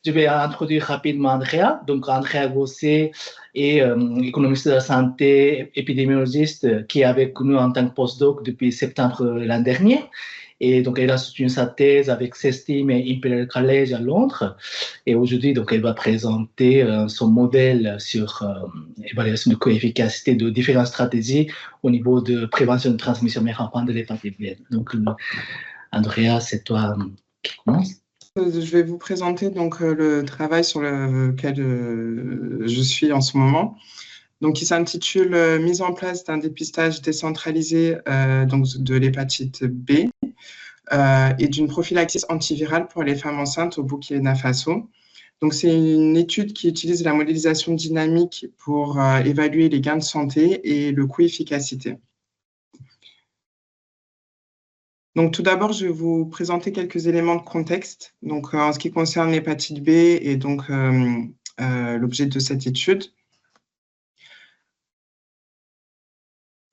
je vais introduire rapidement Andrea. Donc, Andrea Gosset est économiste de la santé, épidémiologiste, qui est avec nous en tant que postdoc depuis septembre l'an dernier. Et donc, elle a soutenu sa thèse avec CESTIM et Imperial College à Londres. Et aujourd'hui, donc, elle va présenter son modèle sur évaluation de co-efficacité de différentes stratégies au niveau de prévention de transmission mère-enfant de l'hépatite B. Donc, Andrea, c'est toi qui commence. Je vais vous présenter donc le travail sur lequel je suis en ce moment. Donc, il s'intitule Mise en place d'un dépistage décentralisé donc de l'hépatite B et d'une prophylaxie antivirale pour les femmes enceintes au Burkina Faso. Donc, c'est une étude qui utilise la modélisation dynamique pour évaluer les gains de santé et le coût efficacité. Donc, tout d'abord, je vais vous présenter quelques éléments de contexte. Donc, en ce qui concerne l'hépatite B et donc l'objet de cette étude.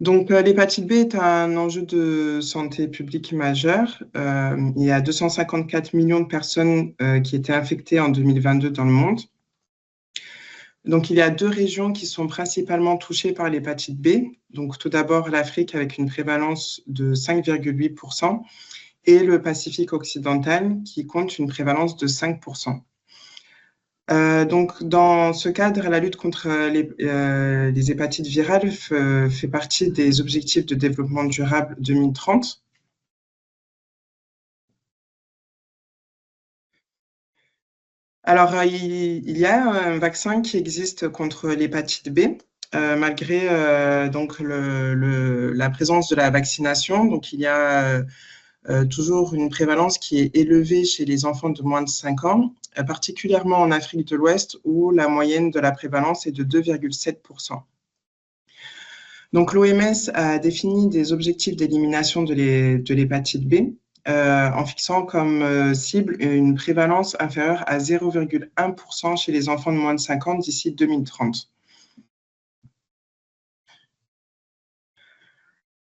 Donc, l'hépatite B est un enjeu de santé publique majeur. Il y a 254 millions de personnes qui étaient infectées en 2022 dans le monde. Donc, il y a deux régions qui sont principalement touchées par l'hépatite B. Donc, tout d'abord, l'Afrique avec une prévalence de 5,8% et le Pacifique occidental qui compte une prévalence de 5%. Donc, dans ce cadre, la lutte contre les hépatites virales fait partie des objectifs de développement durable 2030. Alors, il y a un vaccin qui existe contre l'hépatite B, malgré donc la présence de la vaccination. Donc, il y a toujours une prévalence qui est élevée chez les enfants de moins de 5 ans, particulièrement en Afrique de l'Ouest, où la moyenne de la prévalence est de 2,7%. Donc, l'OMS a défini des objectifs d'élimination de l'hépatite B, en fixant comme cible une prévalence inférieure à 0,1% chez les enfants de moins de 5 ans d'ici 2030.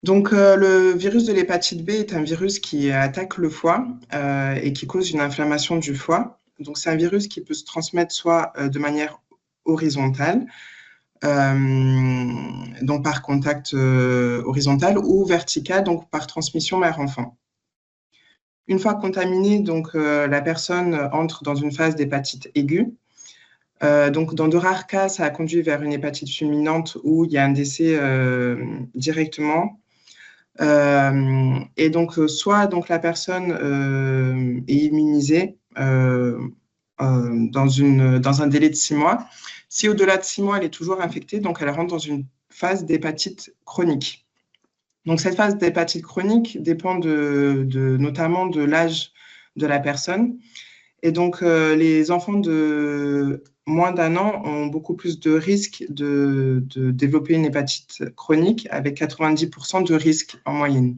Donc, le virus de l'hépatite B est un virus qui attaque le foie et qui cause une inflammation du foie. Donc, c'est un virus qui peut se transmettre soit de manière horizontale, donc par contact horizontal, ou vertical, donc par transmission mère-enfant. Une fois contaminée, donc, la personne entre dans une phase d'hépatite aiguë. Donc, dans de rares cas, ça a conduit vers une hépatite fulminante où il y a un décès directement. Et donc, soit donc, la personne est immunisée dans un délai de 6 mois. Si au-delà de 6 mois, elle est toujours infectée, donc elle rentre dans une phase d'hépatite chronique. Donc, cette phase d'hépatite chronique dépend notamment de l'âge de la personne. Et donc, les enfants de moins d'1 an ont beaucoup plus de risques de développer une hépatite chronique, avec 90% de risque en moyenne.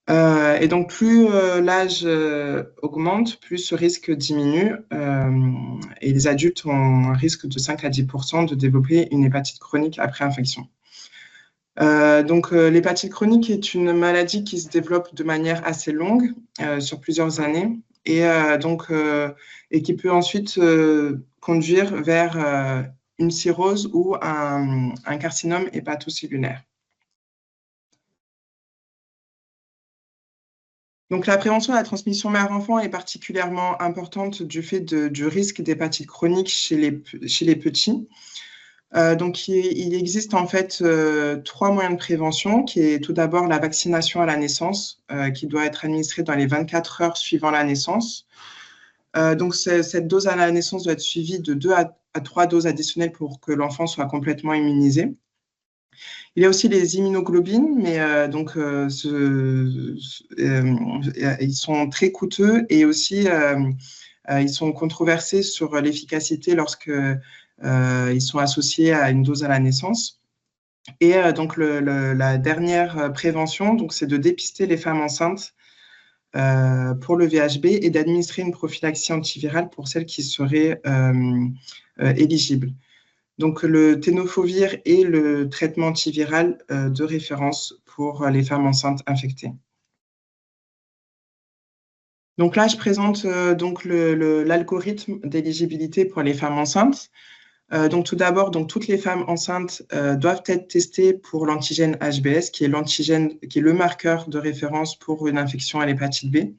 Et donc, plus l'âge augmente, plus ce risque diminue. Et les adultes ont un risque de 5 à 10% de développer une hépatite chronique après infection. Donc, l'hépatite chronique est une maladie qui se développe de manière assez longue, sur plusieurs années, et qui peut ensuite conduire vers une cirrhose ou un carcinome hépatocellulaire. Donc, la prévention de la transmission mère-enfant est particulièrement importante du fait du risque d'hépatite chronique chez les petits. Donc, il existe en fait 3 moyens de prévention, qui est tout d'abord la vaccination à la naissance, qui doit être administrée dans les 24 heures suivant la naissance. Donc, cette dose à la naissance doit être suivie de 2 à 3 doses additionnelles pour que l'enfant soit complètement immunisé. Il y a aussi les immunoglobulines, mais ils sont très coûteux et aussi ils sont controversés sur l'efficacité lorsque ils sont associés à une dose à la naissance. Et donc, la dernière prévention, c'est de dépister les femmes enceintes pour le VHB et d'administrer une prophylaxie antivirale pour celles qui seraient éligibles. Donc, le tenofovir est le traitement antiviral de référence pour les femmes enceintes infectées. Donc là, je présente donc l'algorithme d'éligibilité pour les femmes enceintes. Donc tout d'abord, toutes les femmes enceintes doivent être testées pour l'antigène HBS, qui est le marqueur de référence pour une infection à l'hépatite B.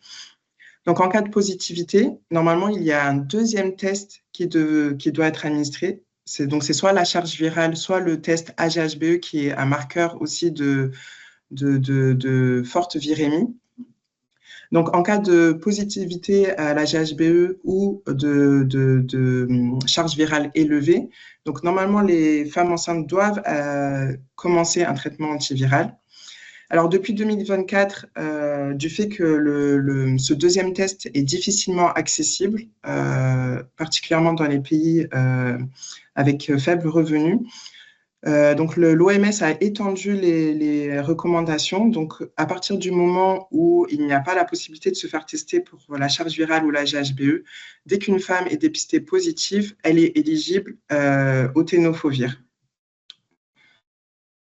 Donc en cas de positivité, normalement, il y a un deuxième test qui doit être administré. C'est soit la charge virale, soit le test AGHBE, qui est un marqueur aussi de forte virémie. Donc, en cas de positivité à la GHBE ou de charge virale élevée, donc normalement, les femmes enceintes doivent commencer un traitement antiviral. Alors, depuis 2024, du fait que ce deuxième test est difficilement accessible, particulièrement dans les pays avec faibles revenus, donc l'OMS a étendu les recommandations. Donc à partir du moment où il n'y a pas la possibilité de se faire tester pour la charge virale ou la GHBE, dès qu'une femme est dépistée positive, elle est éligible au tenofovir.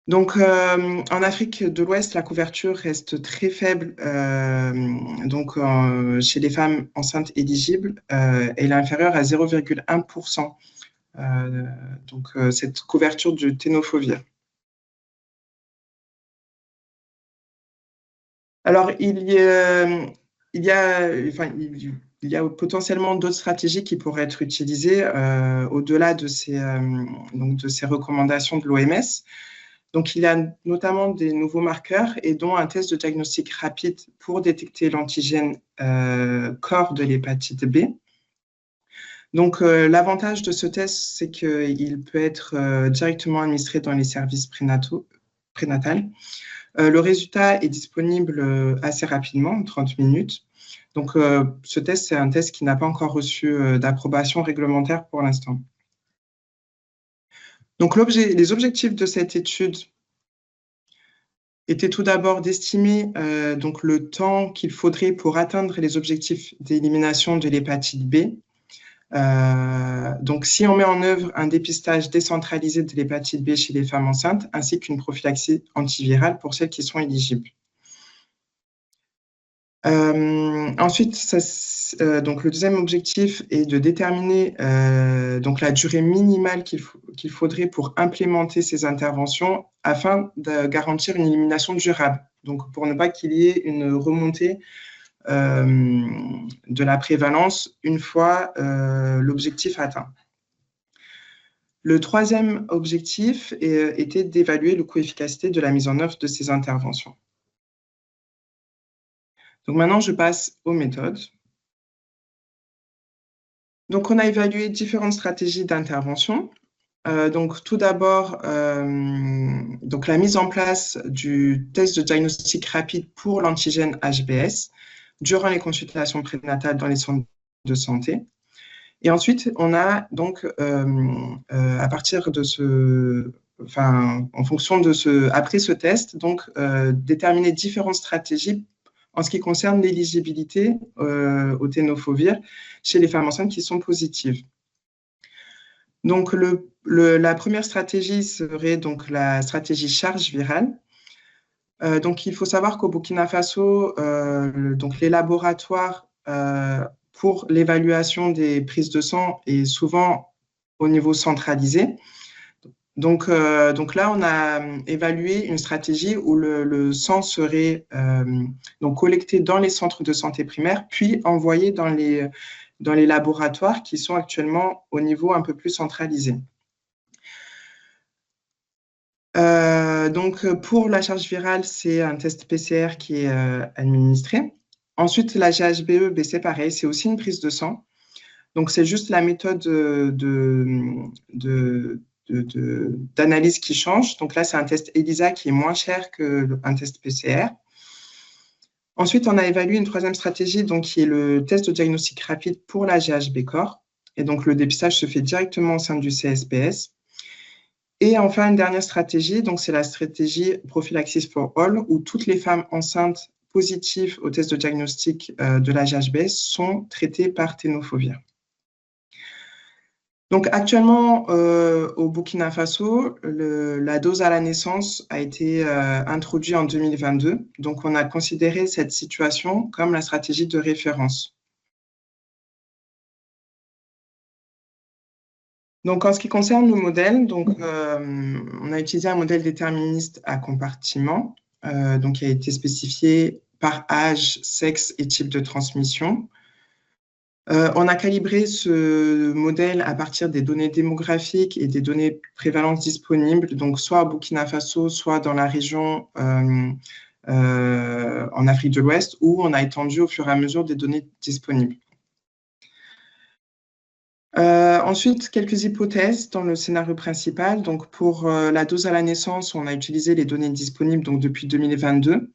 Donc en Afrique de l'Ouest, la couverture reste très faible. Chez les femmes enceintes éligibles, elle est inférieure à 0,1%. Cette couverture du tenofovir. Alors, il y a potentiellement d'autres stratégies qui pourraient être utilisées au-delà de ces recommandations de l'OMS. Donc, il y a notamment des nouveaux marqueurs et dont un test de diagnostic rapide pour détecter l'antigène corps de l'hépatite B. Donc, l'avantage de ce test, c'est qu'il peut être directement administré dans les services prénatals. Le résultat est disponible assez rapidement, en 30 minutes. Donc, ce test, c'est un test qui n'a pas encore reçu d'approbation réglementaire pour l'instant. Donc, les objectifs de cette étude étaient tout d'abord d'estimer le temps qu'il faudrait pour atteindre les objectifs d'élimination de l'hépatite B. Donc, si on met en œuvre un dépistage décentralisé de l'hépatite B chez les femmes enceintes, ainsi qu'une prophylaxie antivirale pour celles qui sont éligibles. Ensuite, le deuxième objectif est de déterminer la durée minimale qu'il faudrait pour implémenter ces interventions afin de garantir une élimination durable, donc pour ne pas qu'il y ait une remontée de la prévalence une fois l'objectif atteint. Le troisième objectif était d'évaluer le coût-efficacité de la mise en œuvre de ces interventions. Donc maintenant, je passe aux méthodes. Donc, on a évalué différentes stratégies d'intervention. Tout d'abord, la mise en place du test de diagnostic rapide pour l'antigène HBS durant les consultations prénatales dans les centres de santé. Et ensuite, on a donc, à partir de après ce test, déterminé différentes stratégies en ce qui concerne l'éligibilité au tenofovir chez les femmes enceintes qui sont positives. Donc, la première stratégie serait donc la stratégie charge virale. Donc, il faut savoir qu'au Burkina Faso, les laboratoires pour l'évaluation des prises de sang est souvent au niveau centralisé. Donc là, on a évalué une stratégie où le sang serait collecté dans les centres de santé primaires, puis envoyé dans les laboratoires qui sont actuellement au niveau un peu plus centralisé. Pour la charge virale, c'est un test PCR qui est administré. Ensuite, la GHBE, c'est pareil, c'est aussi une prise de sang. Donc, c'est juste la méthode d'analyse qui change. Donc là, c'est un test ELISA qui est moins cher qu'un test PCR. Ensuite, on a évalué une troisième stratégie, qui est le test de diagnostic rapide pour la GHB corps. Et donc, le dépistage se fait directement au sein du CSPS. Et enfin, une dernière stratégie, c'est la stratégie Prophylaxis for All, où toutes les femmes enceintes positives au test de diagnostic de la GHBS sont traitées par tenofovir. Donc actuellement, au Burkina Faso, la dose à la naissance a été introduite en 2022. Donc on a considéré cette situation comme la stratégie de référence. Donc en ce qui concerne le modèle, on a utilisé un modèle déterministe à compartiment, qui a été spécifié par âge, sexe et type de transmission. On a calibré ce modèle à partir des données démographiques et des données de prévalence disponibles, donc soit au Burkina Faso, soit dans la région en Afrique de l'Ouest, où on a étendu au fur et à mesure des données disponibles. Ensuite, quelques hypothèses dans le scénario principal. Donc, pour la dose à la naissance, on a utilisé les données disponibles donc, depuis 2022.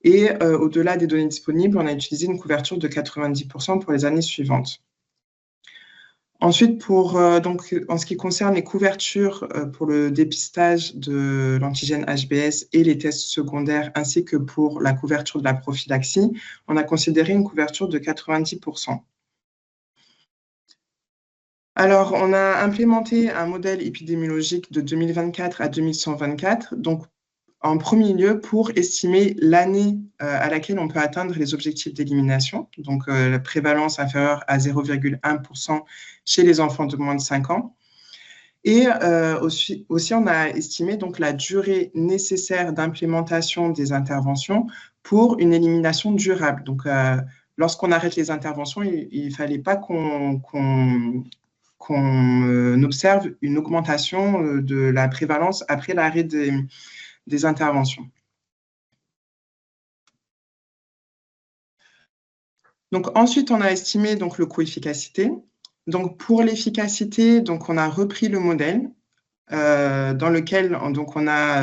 Et au-delà des données disponibles, on a utilisé une couverture de 90% pour les années suivantes. Ensuite, en ce qui concerne les couvertures pour le dépistage de l'antigène HBS et les tests secondaires, ainsi que pour la couverture de la prophylaxie, on a considéré une couverture de 90%. Alors, on a implémenté un modèle épidémiologique de 2024 à 2124, donc en premier lieu pour estimer l'année à laquelle on peut atteindre les objectifs d'élimination, donc la prévalence inférieure à 0,1% chez les enfants de moins de 5 ans. Et aussi, on a estimé donc, la durée nécessaire d'implémentation des interventions pour une élimination durable. Donc, lorsqu'on arrête les interventions, il ne fallait pas qu'on observe une augmentation de la prévalence après l'arrêt des interventions. Donc, ensuite, on a estimé donc, le coût efficacité. Donc, pour l'efficacité, on a repris le modèle dans lequel donc, on a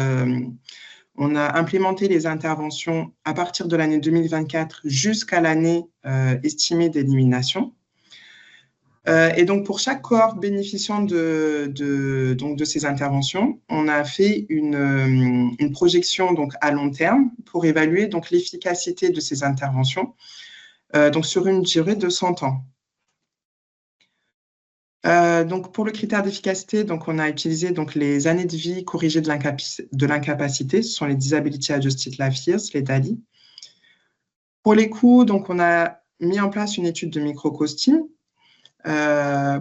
implémenté les interventions à partir de l'année 2024 jusqu'à l'année estimée d'élimination. Et donc, pour chaque cohorte bénéficiant de ces interventions, on a fait une projection donc, à long terme pour évaluer donc, l'efficacité de ces interventions donc, sur une durée de 100 ans. Donc, pour le critère d'efficacité, on a utilisé donc, les années de vie corrigées de l'incapacité, ce sont les Disability Adjusted Life Years, les DALY. Pour les coûts, donc, on a mis en place une étude de microcostime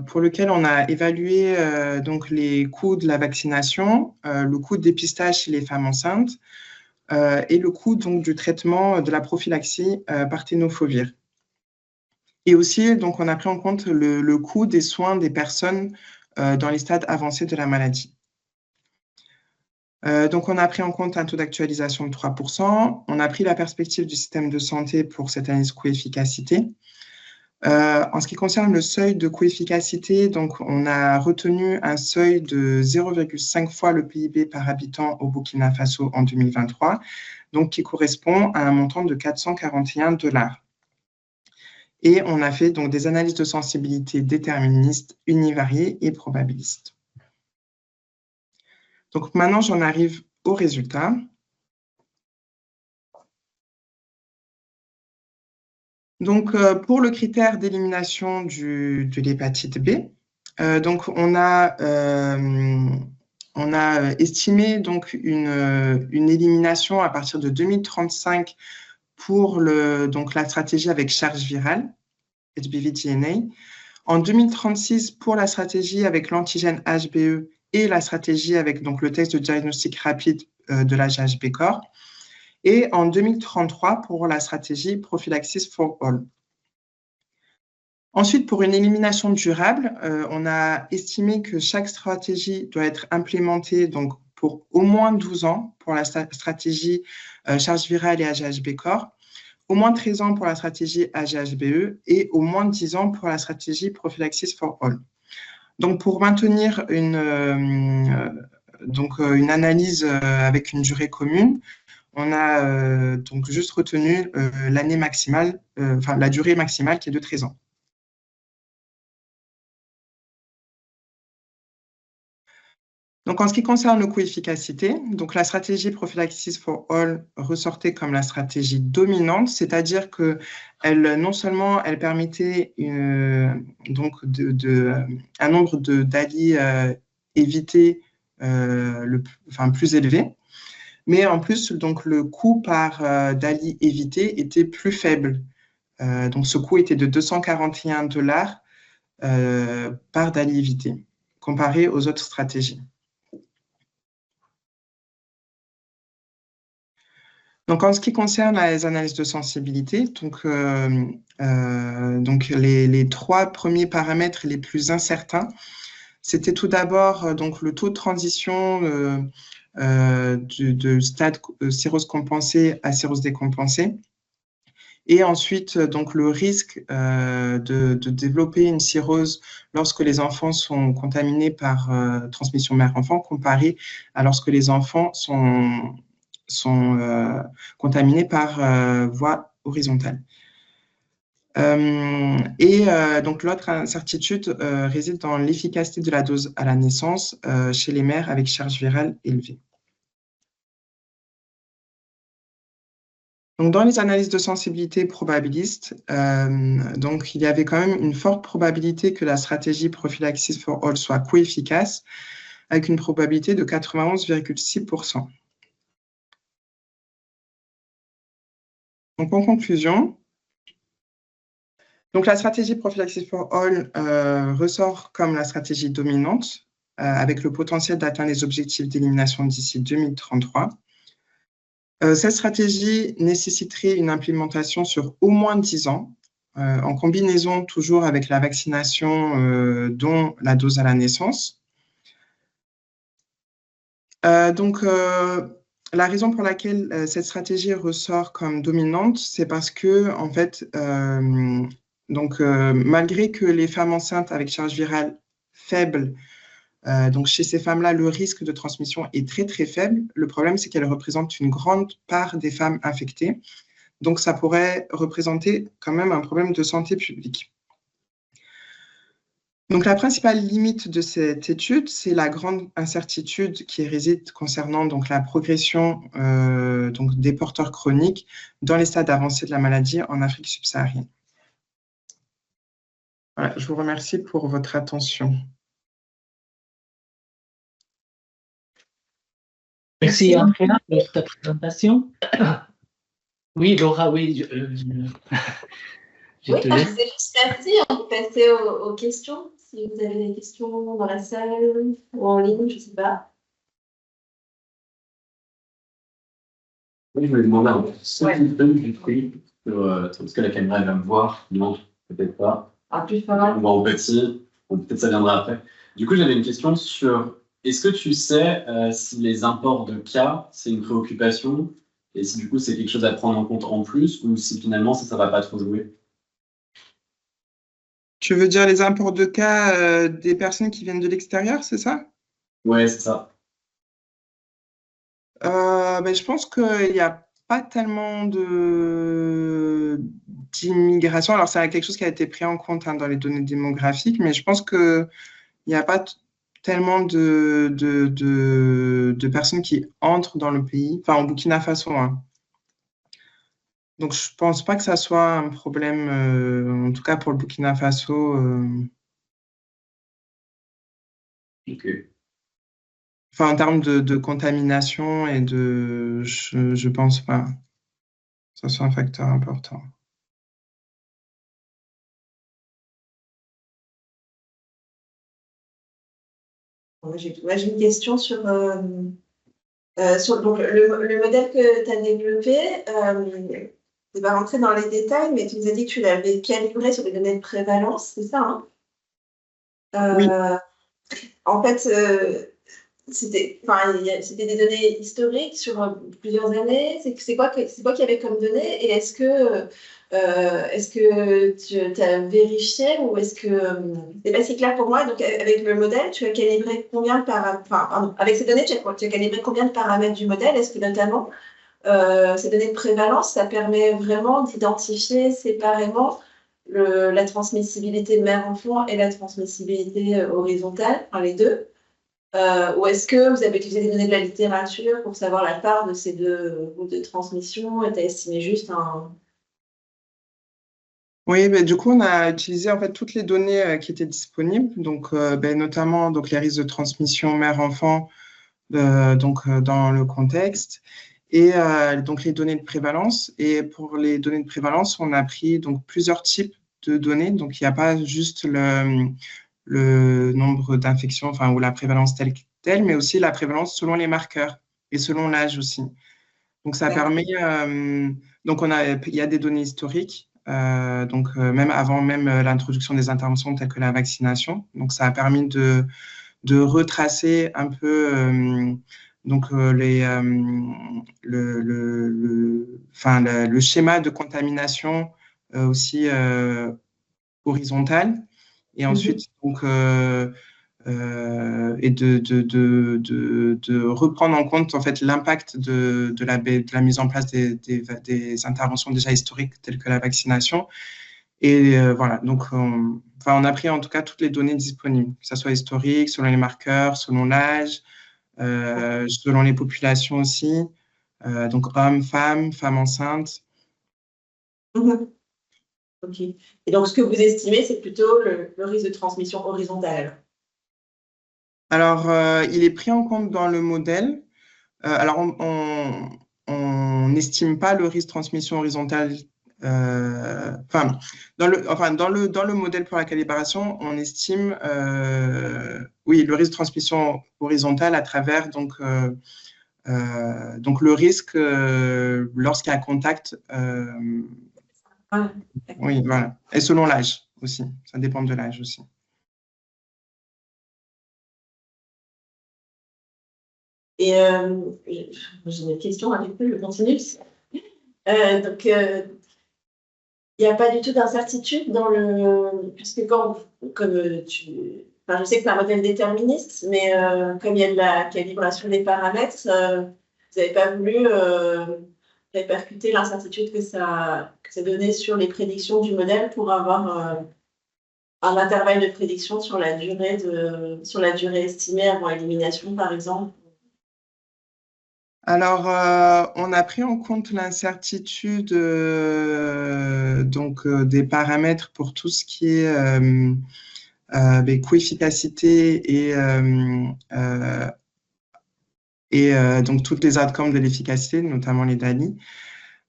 pour lequel on a évalué donc, les coûts de la vaccination, le coût de dépistage chez les femmes enceintes et le coût donc, du traitement de la prophylaxie par tenofovir. Et aussi, donc, on a pris en compte le coût des soins des personnes dans les stades avancés de la maladie. Donc, on a pris en compte un taux d'actualisation de 3%. On a pris la perspective du système de santé pour cette analyse coût-efficacité. En ce qui concerne le seuil de coût-efficacité, donc, on a retenu un seuil de 0,5 fois le PIB par habitant au Burkina Faso en 2023, donc, qui correspond à un montant de $441. Et on a fait donc, des analyses de sensibilité déterministes, univariées et probabilistes. Donc maintenant, j'en arrive aux résultats. Donc, pour le critère d'élimination de l'hépatite B, donc on a estimé donc, une élimination à partir de 2035 pour donc, la stratégie avec charge virale, HBV-DNA, en 2036 pour la stratégie avec l'antigène HBE et la stratégie avec donc, le test de diagnostic rapide de l'âge HB-Core, et en 2033 pour la stratégie Prophylaxis for All. Ensuite, pour une élimination durable, on a estimé que chaque stratégie doit être implémentée donc, pour au moins 12 ans pour la stratégie charge virale et HB-Core, au moins 13 ans pour la stratégie AGHBE et au moins 10 ans pour la stratégie Prophylaxis for All. Donc, pour maintenir une analyse avec une durée commune, on a donc juste retenu l'année maximale, la durée maximale qui est de 13 ans. Donc, en ce qui concerne le coût efficacité, donc la stratégie Prophylaxis for All ressortait comme la stratégie dominante, c'est-à-dire que non seulement elle permettait donc un nombre d'ALI évités plus élevé, mais en plus, donc, le coût par DALI évité était plus faible. Donc, ce coût était de $241 par DALI évité, comparé aux autres stratégies. Donc, en ce qui concerne les analyses de sensibilité, donc les 3 premiers paramètres les plus incertains, c'était tout d'abord donc le taux de transition de stade cirrhose compensée à cirrhose décompensée, et ensuite donc le risque de développer une cirrhose lorsque les enfants sont contaminés par transmission mère-enfant, comparé à lorsque les enfants sont contaminés par voie horizontale. Donc, l'autre incertitude réside dans l'efficacité de la dose à la naissance chez les mères avec charge virale élevée. Donc, dans les analyses de sensibilité probabilistes, donc, il y avait quand même une forte probabilité que la stratégie Prophylaxis for All soit co-efficace, avec une probabilité de 91,6%. Donc, en conclusion, donc la stratégie Prophylaxis for All ressort comme la stratégie dominante, avec le potentiel d'atteindre les objectifs d'élimination d'ici 2033. Cette stratégie nécessiterait une implémentation sur au moins 10 ans, en combinaison toujours avec la vaccination, dont la dose à la naissance. La raison pour laquelle cette stratégie ressort comme dominante, c'est parce que, en fait, malgré que les femmes enceintes avec charge virale faible, donc chez ces femmes-là, le risque de transmission est très, très faible. Le problème, c'est qu'elles représentent une grande part des femmes infectées. Donc, ça pourrait représenter quand même un problème de santé publique. Donc, la principale limite de cette étude, c'est la grande incertitude qui réside concernant donc, la progression donc, des porteurs chroniques dans les stades avancés de la maladie en Afrique subsaharienne. Voilà, je vous remercie pour votre attention. Merci Andrea pour ta présentation. Oui, Laura, oui, je te laisse. C'est juste merci. On peut passer aux questions. Si vous avez des questions dans la salle ou en ligne, je ne sais pas. Oui, je vais demander un peu du prix, parce que la caméra elle va me voir, non, peut-être pas. Ah, plus fort. Bon, petit, peut-être ça viendra après. Du coup, j'avais une question sur, est-ce que tu sais si les imports de cas, c'est une préoccupation, et si du coup c'est quelque chose à prendre en compte en plus, ou si finalement ça ne va pas trop jouer? Tu veux dire les imports de cas des personnes qui viennent de l'extérieur, c'est ça? Ouais, c'est ça. Je pense qu'il n'y a pas tellement d'immigration. Alors, c'est quelque chose qui a été pris en compte dans les données démographiques, mais je pense qu'il n'y a pas tellement de personnes qui entrent dans le pays, enfin au Burkina Faso. Hein. Donc, je ne pense pas que ça soit un problème, en tout cas pour le Burkina Faso. Ok. Enfin, en termes de contamination et je ne pense pas que ça soit un facteur important. J'ai une question sur donc, le modèle que tu as développé. Tu vas rentrer dans les détails, mais tu nous as dit que tu l'avais calibré sur les données de prévalence, c'est ça, hein? Oui. En fait, c'était des données historiques sur plusieurs années. C'est quoi qu'il y avait comme données? Et est-ce que tu as vérifié ou est-ce que c'est pas si clair pour moi? Donc, avec le modèle, tu as calibré combien de paramètres? Enfin, avec ces données, tu as calibré combien de paramètres du modèle? Est-ce que notamment ces données de prévalence, ça permet vraiment d'identifier séparément la transmissibilité mère-enfant et la transmissibilité horizontale, enfin les deux? Ou est-ce que vous avez utilisé des données de la littérature pour savoir la part de ces deux bouts de transmission et tu as estimé juste un... Oui, ben, du coup, on a utilisé en fait toutes les données qui étaient disponibles, donc ben, notamment donc les risques de transmission mère-enfant dans le contexte et donc les données de prévalence. Et pour les données de prévalence, on a pris donc plusieurs types de données. Donc il n'y a pas juste le nombre d'infections, enfin ou la prévalence telle telle, mais aussi la prévalence selon les marqueurs et selon l'âge aussi. Donc ça permet donc il y a des données historiques. Même avant l'introduction des interventions telles que la vaccination. Donc, ça a permis de retracer un peu le schéma de contamination aussi horizontal. Et ensuite, et de reprendre en compte en fait l'impact de la mise en place des interventions déjà historiques telles que la vaccination. Et voilà, donc on a pris en tout cas toutes les données disponibles, que ce soit historique, selon les marqueurs, selon l'âge, selon les populations aussi, donc hommes, femmes enceintes. Ok. Et donc, ce que vous estimez, c'est plutôt le risque de transmission horizontale. Alors, il est pris en compte dans le modèle. Alors, on n'estime pas le risque de transmission horizontale. Dans le modèle pour la calibration, on estime le risque de transmission horizontale à travers donc le risque lorsqu'il y a contact. Oui, voilà. Et selon l'âge aussi. Ça dépend de l'âge aussi. Et j'ai une question avec vous, je continue. Donc, il n'y a pas du tout d'incertitude dans le... Puisque Enfin, je sais que c'est un modèle déterministe, mais comme il y a de la calibration des paramètres, vous n'avez pas voulu répercuter l'incertitude que ça donnait sur les prédictions du modèle pour avoir un intervalle de prédiction sur la durée estimée avant élimination, par exemple. Alors, on a pris en compte l'incertitude des paramètres pour tout ce qui est coefficacité et donc toutes les outcomes de l'efficacité, notamment les DALI.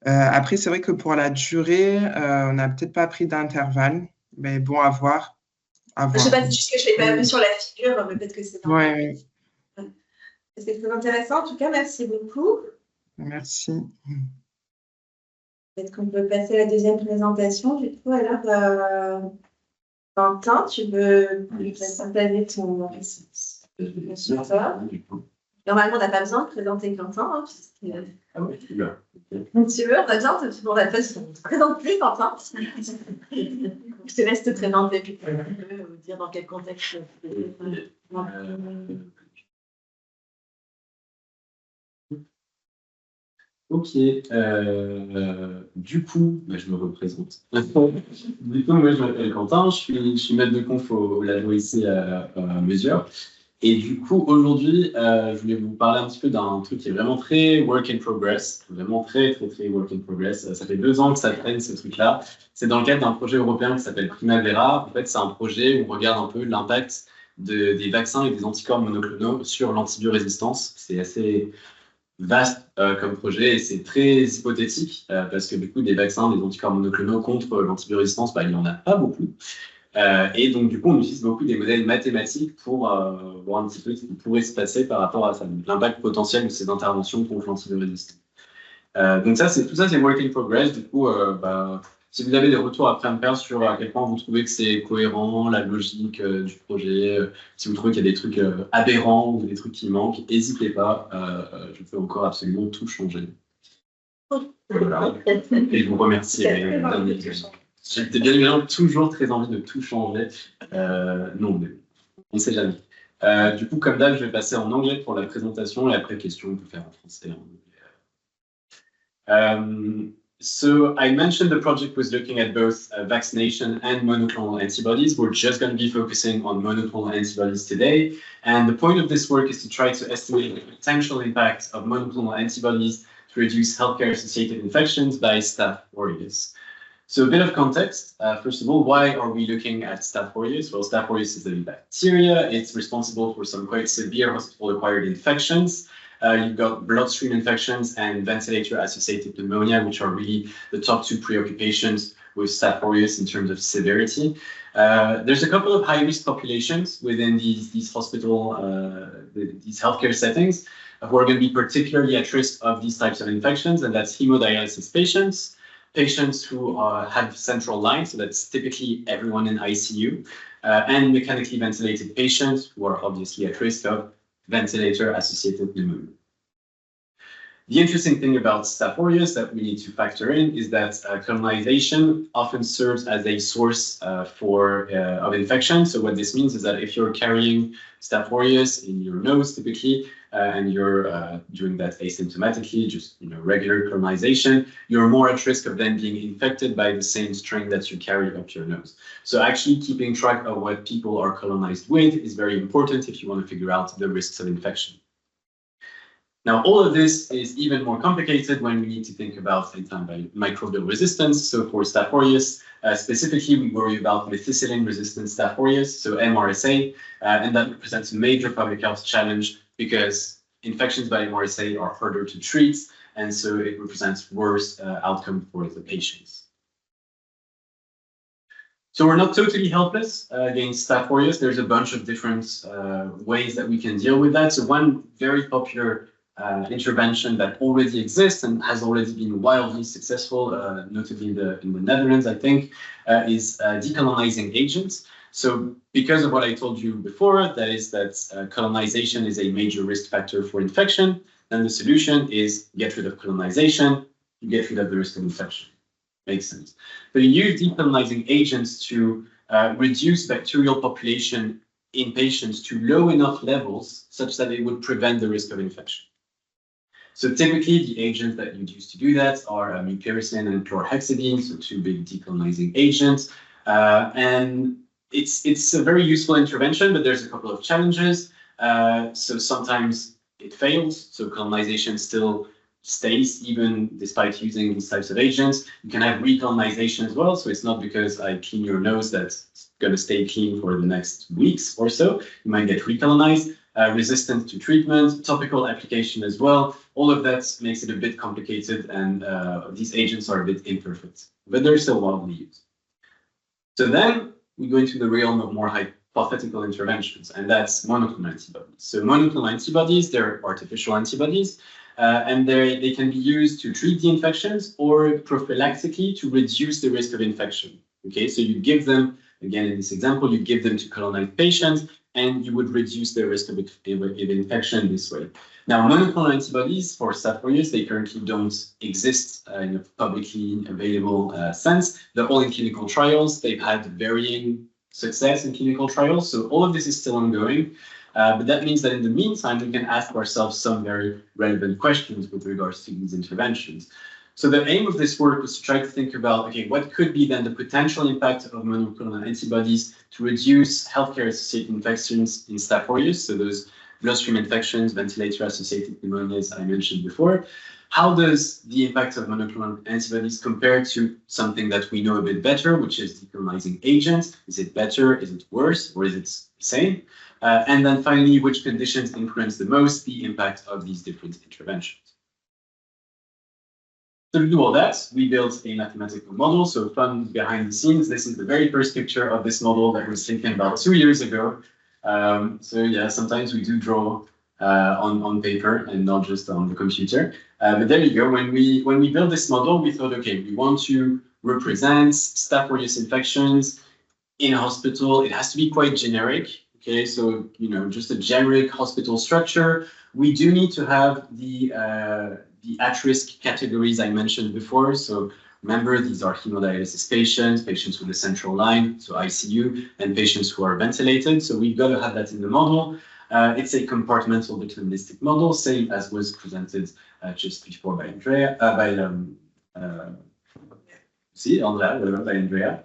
Après, c'est vrai que pour la durée, on n'a peut-être pas pris d'intervalle, mais bon, à voir. Je ne sais pas, c'est juste que je ne l'ai pas vu sur la figure, mais peut-être que c'est dans oui. C'est très intéressant. En tout cas, merci beaucoup. Merci. Peut-être qu'on peut passer à la deuxième présentation. Du coup, alors, Quentin, tu veux partager ton... Normalement, on n'a pas besoin de présenter Quentin. Ah oui, tu veux. Tu veux, on a besoin, on ne te présente plus, Quentin. Je te laisse te présenter, puis tu peux dire dans quel contexte. Ok, du coup, je me représente. Du coup, moi, je m'appelle Quentin, je suis maître de conf au labo ici à Mesure. Et du coup, aujourd'hui, je voulais vous parler un petit peu d'un truc qui est vraiment très work in progress, vraiment très, très, très work in progress. Ça fait 2 ans que ça traîne, ce truc-là. C'est dans le cadre d'un projet européen qui s'appelle Primavera. En fait, c'est un projet où on regarde un peu l'impact des vaccins et des anticorps monoclonaux sur l'antibiorésistance. C'est assez vaste comme projet et c'est très hypothétique parce que du coup, des vaccins, des anticorps monoclonaux contre l'antibiorésistance, il n'y en a pas beaucoup. Et donc, du coup, on utilise beaucoup des modèles mathématiques pour voir un petit peu ce qui pourrait se passer par rapport à l'impact potentiel de ces interventions contre l'antibiorésistance. Donc, tout ça, c'est work in progress. Du coup, si vous avez des retours après à me faire sur à quel point vous trouvez que c'est cohérent, la logique du projet, si vous trouvez qu'il y a des trucs aberrants ou des trucs qui manquent, n'hésitez pas. Je peux encore absolument tout changer. Voilà. Et je vous remercie. J'étais bien évidemment toujours très envie de tout changer. Non, mais on ne sait jamais. Du coup, comme d'hab, je vais passer en anglais pour la présentation et après question, on peut faire en français. So I mentioned the project was looking at both vaccination and monoclonal antibodies. We're just going to be focusing on monoclonal antibodies today. And the point of this work is to try to estimate the potential impact of monoclonal antibodies to reduce healthcare-associated infections by Staph aureus. So a bit of context. First of all, why are we looking at Staph aureus? Well, Staph aureus is a bacteria. It's responsible for some quite severe hospital-acquired infections. You've got bloodstream infections and ventilator-associated pneumonia, which are really the top two preoccupations with Staph aureus in terms of severity. There's a couple of high-risk populations within these hospital, these healthcare settings who are going to be particularly at risk of these types of infections, and that's hemodialysis patients, patients who have central lines, so that's typically everyone in ICU, and mechanically ventilated patients who are obviously at risk of ventilator-associated pneumonia. The interesting thing about Staph aureus that we need to factor in is that colonization often serves as a source of infection. So what this means is that if you're carrying Staph aureus in your nose, typically, and you're doing that asymptomatically, just regular colonization, you're more at risk of then being infected by the same strain that you carry up your nose. So actually keeping track of what people are colonized with is very important if you want to figure out the risks of infection. Now, all of this is even more complicated when we need to think about antimicrobial resistance. So for Staph aureus, specifically, we worry about methicillin-resistant Staph aureus, so MRSA, and that represents a major public health challenge because infections by MRSA are harder to treat, and so it represents worse outcome for the patients. So we're not totally helpless against Staph aureus. There's a bunch of different ways that we can deal with that. So one very popular intervention that already exists and has already been wildly successful, notably in the Netherlands, I think, is decolonizing agents. So because of what I told you before, that is that colonization is a major risk factor for infection, then the solution is get rid of colonization, you get rid of the risk of infection. Makes sense. But you use decolonizing agents to reduce bacterial population in patients to low enough levels such that it would prevent the risk of infection. So typically, the agents that you'd use to do that are mupirocin and chlorhexidine, so two big decolonizing agents. And it's a very useful intervention, but there's a couple of challenges. So sometimes it fails, so colonization still stays even despite using these types of agents. You can have recolonization as well, so it's not because I clean your nose that's going to stay clean for the next weeks or so. You might get recolonized. Resistant to treatment, topical application as well. All of that makes it a bit complicated, and these agents are a bit imperfect, but they're still widely used. So then we go into the realm of more hypothetical interventions, and that's monoclonal antibodies. So monoclonal antibodies, they're artificial antibodies, and they can be used to treat the infections or prophylactically to reduce the risk of infection. Okay, so you give them, again in this example, you give them to colonized patients, and you would reduce the risk of infection this way. Now, monoclonal antibodies for Staph aureus, they currently don't exist in a publicly available sense. They're all in clinical trials. They've had varying success in clinical trials. So all of this is still ongoing. But that means that in the meantime, we can ask ourselves some very relevant questions with regards to these interventions. So the aim of this work was to try to think about, okay, what could be then the potential impact of monoclonal antibodies to reduce healthcare-associated infections in Staph aureus, so those bloodstream infections, ventilator-associated pneumonias I mentioned before. How does the impact of monoclonal antibodies compare to something that we know a bit better, which is decolonizing agents? Is it better? Is it worse? Or is it the same? And then finally, which conditions influence the most the impact of these different interventions? So to do all that, we built a mathematical model. So fun behind the scenes, this is the very first picture of this model that was taken about 2 years ago. So yeah, sometimes we do draw on paper and not just on the computer. But there you go. When we built this model, we thought, okay, we want to represent Staph aureus infections in a hospital. It has to be quite generic. Okay, so just a generic hospital structure. We do need to have the at-risk categories I mentioned before. So remember, these are hemodialysis patients, patients with a central line, so ICU, and patients who are ventilated. So we've got to have that in the model. It's a compartmental deterministic model, same as was presented just before by Andrea, See, Andrea, by Andrea.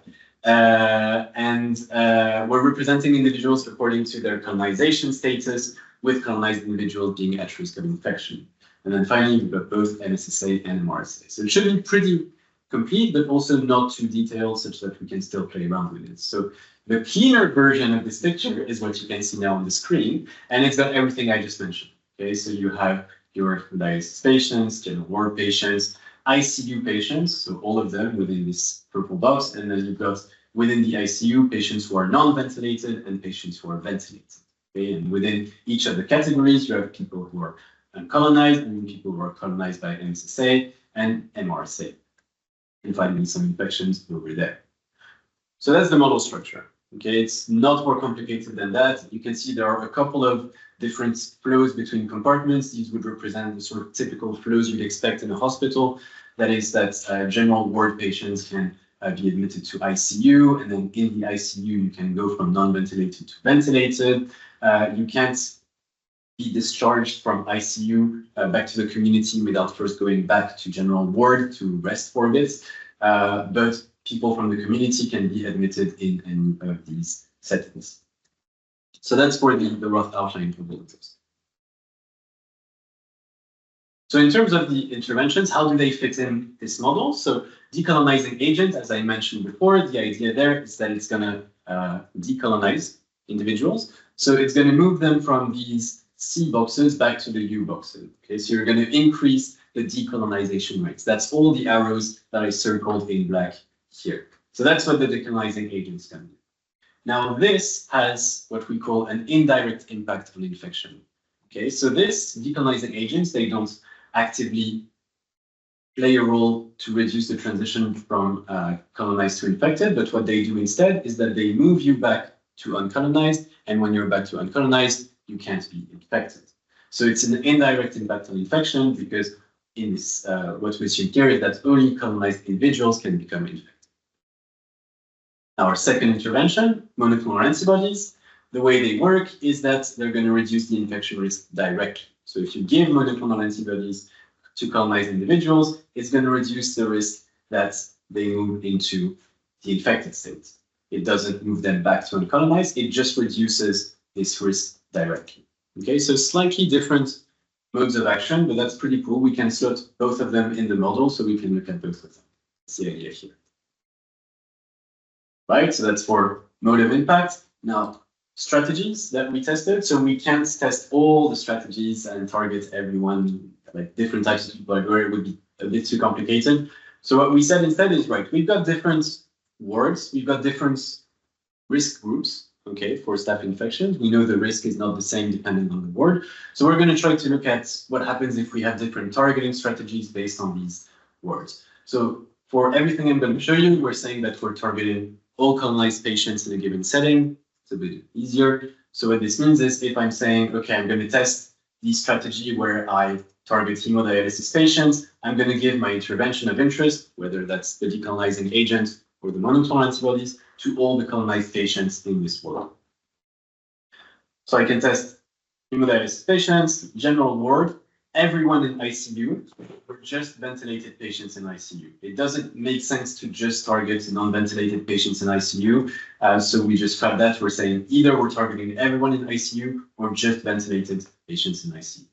We're representing individuals according to their colonization status, with colonized individuals being at risk of infection. And then finally, we've got both MSSA and MRSA. So it should be pretty complete, but also not too detailed, such that we can still play around with it. So the cleaner version of this picture is what you can see now on the screen, and it's got everything I just mentioned. Okay, so you have your dialysis patients, general ward patients, ICU patients, so all of them within this purple box, and then you've got within the ICU patients who are non-ventilated and patients who are ventilated. Okay, and within each of the categories, you have people who are uncolonized and people who are colonized by MSSA and MRSA. And finally, some infections over there. So that's the model structure. Okay, it's not more complicated than that. You can see there are a couple of different flows between compartments. These would represent the sort of typical flows you'd expect in a hospital. That is that general ward patients can be admitted to ICU, and then in the ICU, you can go from non-ventilated to ventilated. You can't be discharged from ICU back to the community without first going back to general ward to rest for a bit. But people from the community can be admitted in any of these settings. So that's for the rough outline of those. So in terms of the interventions, how do they fit in this model? So decolonizing agent, as I mentioned before, the idea there is that it's going to decolonize individuals. So it's going to move them from these C boxes back to the U boxes. Okay, so you're going to increase the decolonization rates. That's all the arrows that I circled in black here. So that's what the decolonizing agents can do. Now this has what we call an indirect impact on infection. Okay, so this decolonizing agents, they don't actively play a role to reduce the transition from colonized to infected, but what they do instead is that they move you back to uncolonized, and when you're back to uncolonized, you can't be infected. So it's an indirect impact on infection, because in this, what we assume here is that only colonized individuals can become infected. Our second intervention, monoclonal antibodies, the way they work is that they're going to reduce the infection risk directly. So if you give monoclonal antibodies to colonized individuals, it's going to reduce the risk that they move into the infected state. It doesn't move them back to uncolonized, it just reduces this risk directly. Okay, so slightly different modes of action, but that's pretty cool. We can slot both of them in the model, so we can look at both of them. That's the idea here. Right, so that's for mode of impact. Now, strategies that we tested. So we can't test all the strategies and target everyone, like different types of people everywhere. It would be a bit too complicated. So what we said instead is, right, we've got different wards, we've got different risk groups, okay, for staph infections. We know the risk is not the same depending on the ward. So we're going to try to look at what happens if we have different targeting strategies based on these wards. So for everything I'm going to show you, we're saying that we're targeting all colonized patients in a given setting. It's a bit easier. So what this means is if I'm saying, okay, I'm going to test the strategy where I target hemodialysis patients, I'm going to give my intervention of interest, whether that's the decolonizing agent or the monoclonal antibodies, to all the colonized patients in this ward. So I can test hemodialysis patients, general ward, everyone in ICU, or just ventilated patients in ICU. It doesn't make sense to just target non-ventilated patients in ICU. So we just cut that. We're saying either we're targeting everyone in ICU or just ventilated patients in ICU.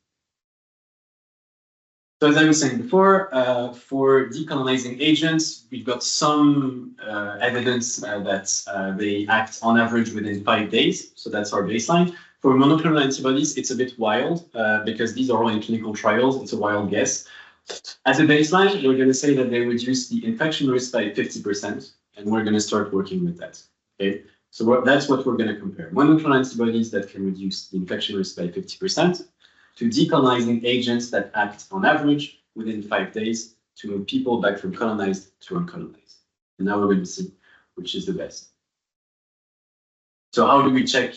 So as I was saying before, for decolonizing agents, we've got some evidence that they act on average within 5 days. So that's our baseline. For monoclonal antibodies, it's a bit wild because these are all in clinical trials. It's a wild guess. As a baseline, we're going to say that they reduce the infection risk by 50%, and we're going to start working with that. Okay, so that's what we're going to compare. Monoclonal antibodies that can reduce the infection risk by 50% to decolonizing agents that act on average within 5 days to move people back from colonized to uncolonized. And now we're going to see which is the best. So how do we check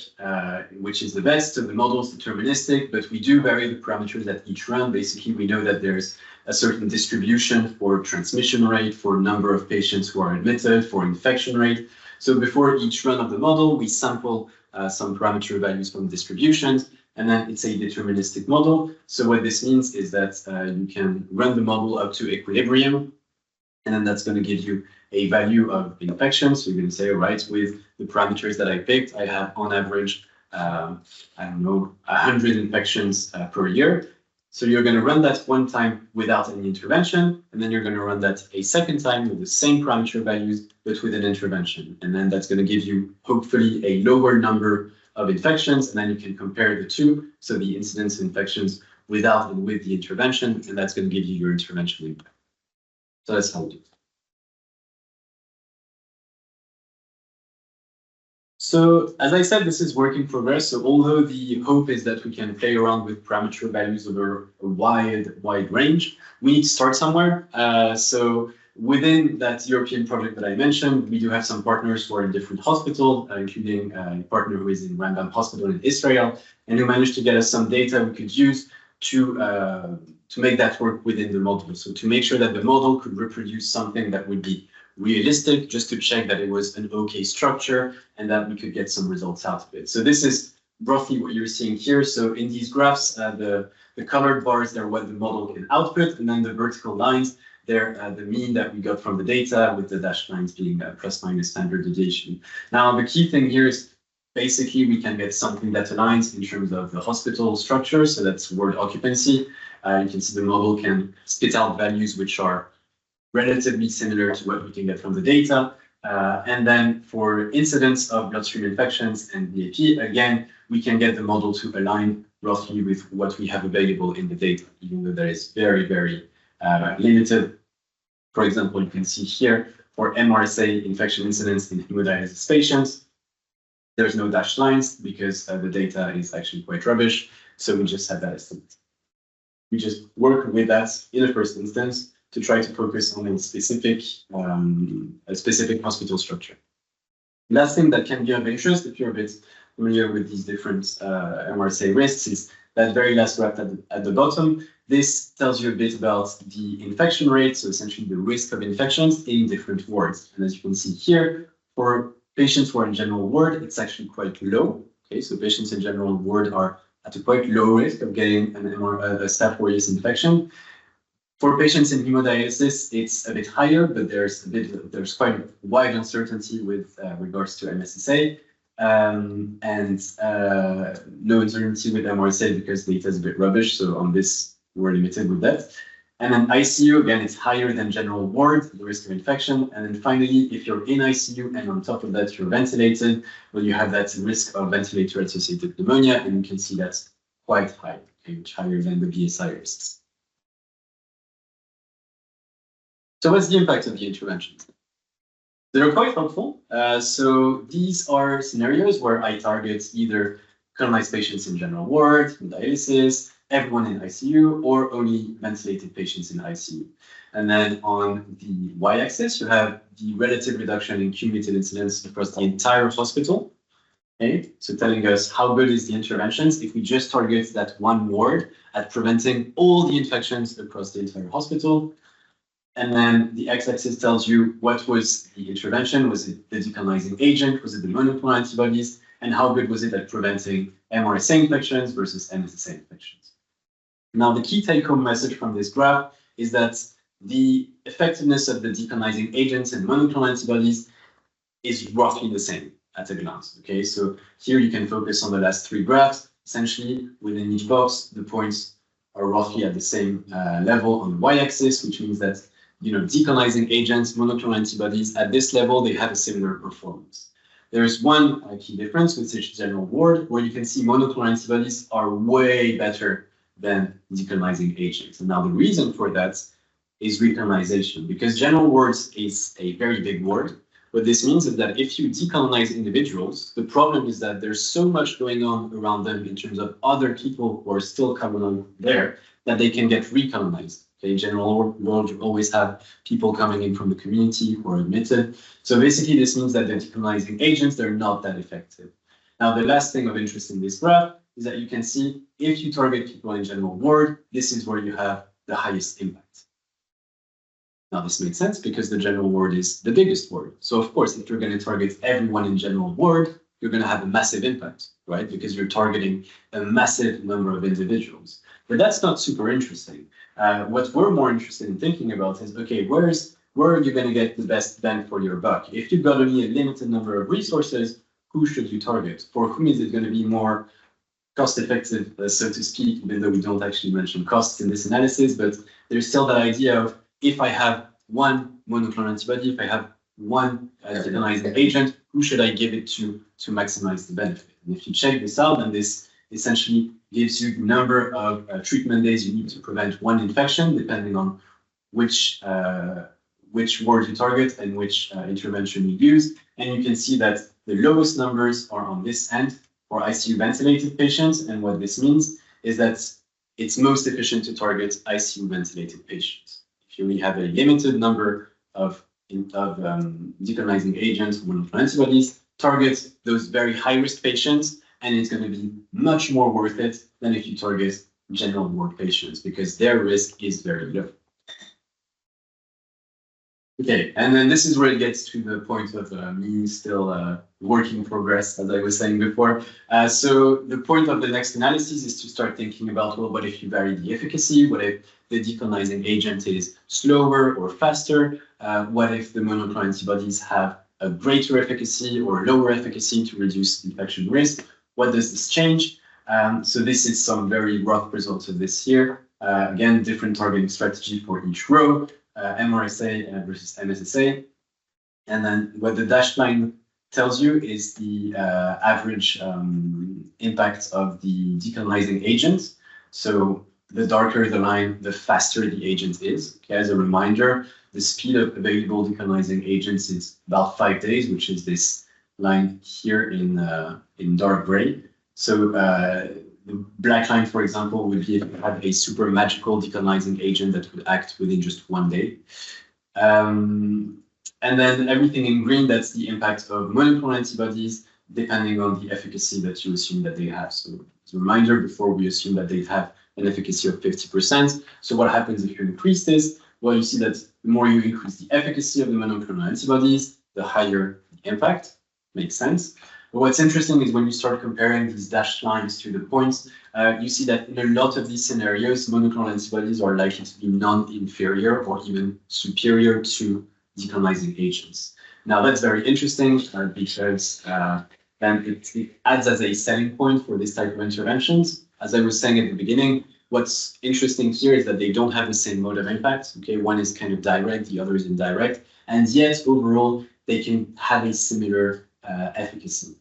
which is the best? So the model is deterministic, but we do vary the parameters at each run. Basically, we know that there's a certain distribution for transmission rate, for number of patients who are admitted, for infection rate. So before each run of the model, we sample some parameter values from distributions, and then it's a deterministic model. So what this means is that you can run the model up to equilibrium, And then that's going to give you a value of infection. So you're going to say, all right, with the parameters that I picked, I have on average, I don't know, 100 infections per year. So you're going to run that one time without any intervention, and then you're going to run that a second time with the same parameter values, but with an intervention. And then that's going to give you hopefully a lower number of infections, and then you can compare the two. So the incidence of infections without and with the intervention, and that's going to give you your intervention impact. So that's how we do it. So as I said, this is work in progress. So although the hope is that we can play around with parameter values over a wide range, we need to start somewhere. So within that European project that I mentioned, we do have some partners who are in different hospitals, including a partner who is in Rambam Hospital in Israel, and who managed to get us some data we could use to make that work within the model. So to make sure that the model could reproduce something that would be realistic, just to check that it was an okay structure and that we could get some results out of it. So this is roughly what you're seeing here. So in these graphs, the colored bars, they're what the model can output, and then the vertical lines, they're the mean that we got from the data, with the dashed lines being plus minus standard deviation. Now, the key thing here is basically we can get something that aligns in terms of the hospital structure. So that's ward occupancy. You can see the model can spit out values which are relatively similar to what we can get from the data. And then for incidence of bloodstream infections and BAP, again, we can get the model to align roughly with what we have available in the data, even though that is very, very limited. For example, you can see here for MRSA infection incidence in hemodialysis patients, there's no dashed lines because the data is actually quite rubbish. So we just have that estimate. We just work with that in the first instance to try to focus on a specific hospital structure. Last thing that can be of interest, if you're a bit familiar with these different MRSA risks, is that very last graph at the bottom. This tells you a bit about the infection rate, so essentially the risk of infections in different wards. And as you can see here, for patients who are in general ward, it's actually quite low. Okay, so patients in general ward are at a quite low risk of getting a Staph aureus infection. For patients in hemodialysis, it's a bit higher, but there's quite a wide uncertainty with regards to MSSA, and no uncertainty with MRSA because data is a bit rubbish. So on this, we're limited with that. And then ICU, again, it's higher than general ward, the risk of infection. And then finally, if you're in ICU and on top of that, you're ventilated, well, you have that risk of ventilator-associated pneumonia, and you can see that's quite high, okay, much higher than the BSI risks. So what's the impact of the interventions? They're quite helpful. So these are scenarios where I target either colonized patients in general ward, in dialysis, everyone in ICU, or only ventilated patients in ICU. And then on the y-axis, you have the relative reduction in cumulative incidence across the entire hospital. Okay, so telling us how good is the interventions if we just target that one ward at preventing all the infections across the entire hospital. And then the x-axis tells you what was the intervention. Was it the decolonizing agent? Was it the monoclonal antibodies? And how good was it at preventing MRSA infections versus MSSA infections? Now, the key take-home message from this graph is that the effectiveness of the decolonizing agents and monoclonal antibodies is roughly the same at a glance. Okay, so here you can focus on the last three graphs. Essentially, within each box, the points are roughly at the same level on the y-axis, which means that decolonizing agents, monoclonal antibodies, at this level, they have a similar performance. There is one key difference with such general ward, where you can see monoclonal antibodies are way better than decolonizing agents. And now the reason for that is recolonization, because general wards is a very big ward. What this means is that if you decolonize individuals, the problem is that there's so much going on around them in terms of other people who are still coming on there that they can get recolonized. Okay, in general world, you always have people coming in from the community who are admitted. So basically, this means that the decolonizing agents, they're not that effective. Now, the last thing of interest in this graph is that you can see if you target people in general ward, this is where you have the highest impact. Now, this makes sense because the general ward is the biggest ward. So, of course, if you're going to target everyone in general ward, you're going to have a massive impact, right? Because you're targeting a massive number of individuals. But that's not super interesting. What we're more interested in thinking about is, okay, where's where are you going to get the best bang for your buck? If you've got only a limited number of resources, who should you target? For whom is it going to be more cost effective, so to speak, even though we don't actually mention costs in this analysis, but there's still that idea of if I have one monoclonal antibody, if I have one dicolonizing agent, who should I give it to maximize the benefit? And if you check this out, then this essentially gives you the number of treatment days you need to prevent one infection, depending on which word you target and which intervention you use. And you can see that the lowest numbers are on this end for ICU ventilated patients. And what this means is that it's most efficient to target ICU ventilated patients. If you only have a limited number of decolonizing agents, monoclonal antibodies, target those very high-risk patients, and it's going to be much more worth it than if you target general ward patients because their risk is very low. Okay, and then this is where it gets to the point of me still work in progress, as I was saying before. So the point of the next analysis is to start thinking about, well, what if you vary the efficacy? What if the decolonizing agent is slower or faster? What if the monoclonal antibodies have a greater efficacy or lower efficacy to reduce infection risk? What does this change? So this is some very rough results of this here. Again, different targeting strategy for each row. MRSA versus MSSA. And then what the dashed line tells you is the average impact of the decolonizing agent. So the darker the line, the faster the agent is. Okay, as a reminder, the speed of available decolonizing agents is about 5 days, which is this line here in dark gray. So the black line, for example, would be if you had a super magical decolonizing agent that would act within just 1 day. And then everything in green, that's the impact of monoclonal antibodies, depending on the efficacy that you assume that they have. So as a reminder, before we assume that they have an efficacy of 50%. So what happens if you increase this? Well, you see that the more you increase the efficacy of the monoclonal antibodies, the higher the impact. Makes sense. But what's interesting is when you start comparing these dashed lines to the points, you see that in a lot of these scenarios, monoclonal antibodies are likely to be non-inferior or even superior to decolonizing agents. Now, that's very interesting because then it adds as a selling point for this type of interventions. As I was saying at the beginning, what's interesting here is that they don't have the same mode of impact. Okay, one is kind of direct, the other is indirect, and yet overall they can have a similar efficacy.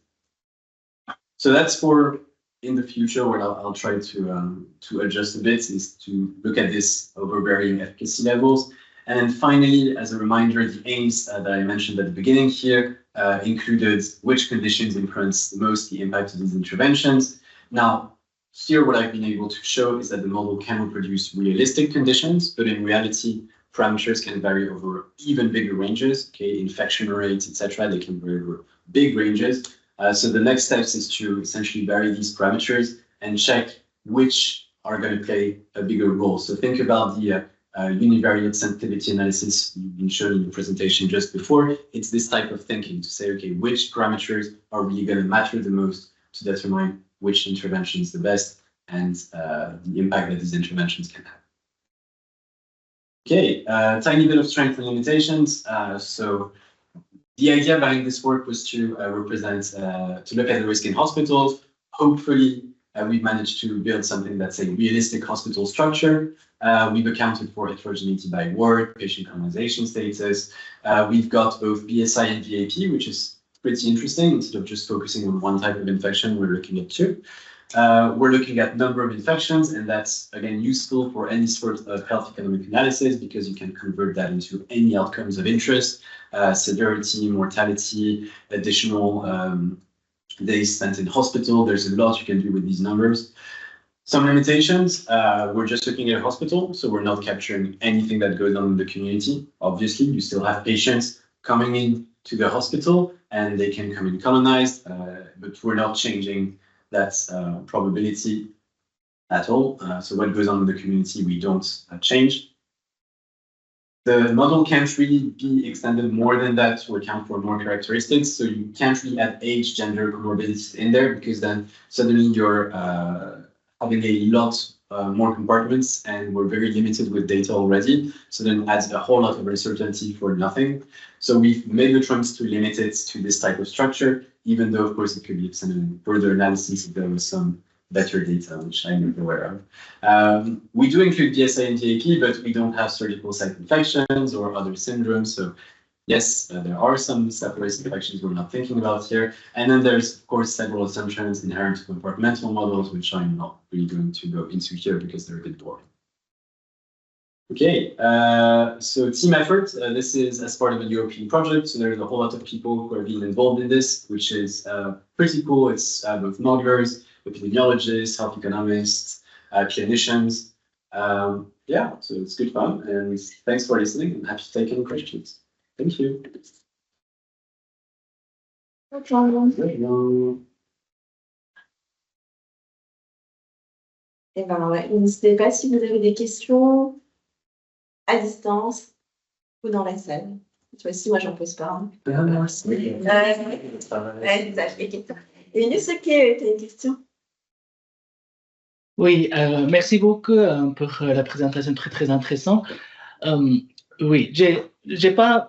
So that's for in the future. What I'll try to adjust a bit is to look at this over varying efficacy levels. And then finally, as a reminder, the aims that I mentioned at the beginning here included which conditions influence the most the impact of these interventions. Now, here what I've been able to show is that the model can reproduce realistic conditions, but in reality, parameters can vary over even bigger ranges, okay, infection rates, etc. They can vary over big ranges. So the next steps is to essentially vary these parameters and check which are going to play a bigger role. So think about the univariate sensitivity analysis you've been shown in the presentation just before. It's this type of thinking to say, okay, which parameters are really going to matter the most to determine which intervention is the best and the impact that these interventions can have. Okay, tiny bit of strength and limitations. So the idea behind this work was to to look at the risk in hospitals. Hopefully, we've managed to build something that's a realistic hospital structure. We've accounted for heterogeneity by ward, patient colonization status. We've got both BSI and VAP, which is pretty interesting. Instead of just focusing on one type of infection, we're looking at two. We're looking at number of infections, and that's, again, useful for any sort of health economic analysis because you can convert that into any outcomes of interest, severity, mortality, additional days spent in hospital. There's a lot you can do with these numbers. Some limitations, we're just looking at a hospital, so we're not capturing anything that goes on in the community. Obviously, you still have patients coming in to the hospital and they can come in colonized, but we're not changing that probability at all. So what goes on in the community, we don't change. The model can't really be extended more than that to account for more characteristics. So you can't really add age, gender, comorbidities in there because then suddenly you're having a lot more compartments, and we're very limited with data already. So then it adds a whole lot of uncertainty for nothing. So we've made the choice to limit it to this type of structure, even though, of course, it could be some further analysis if there was some better data, which I'm not aware of. We do include DSA and DAP, but we don't have surgical site infections or other syndromes. So yes, there are some staphylococcus infections we're not thinking about here. And then there's, of course, several assumptions inherent to compartmental models, which I'm not really going to go into here because they're a bit boring. Okay, so team effort. This is as part of a European project. So there's a whole lot of people who are being involved in this, which is pretty cool. It's both modelers, epidemiologists, health economists, clinicians. Yeah, so it's good fun. And thanks for listening. I'm happy to take any questions. Thank you. Et ben, ouais. N'hésitez pas si vous avez des questions à distance ou dans la salle. Cette fois-ci, moi, j'en pose pas. Ouais, ça, je fais. Et Yunus, ok, tu as une question? Oui, merci beaucoup pour la présentation très intéressante. Oui, j'ai pas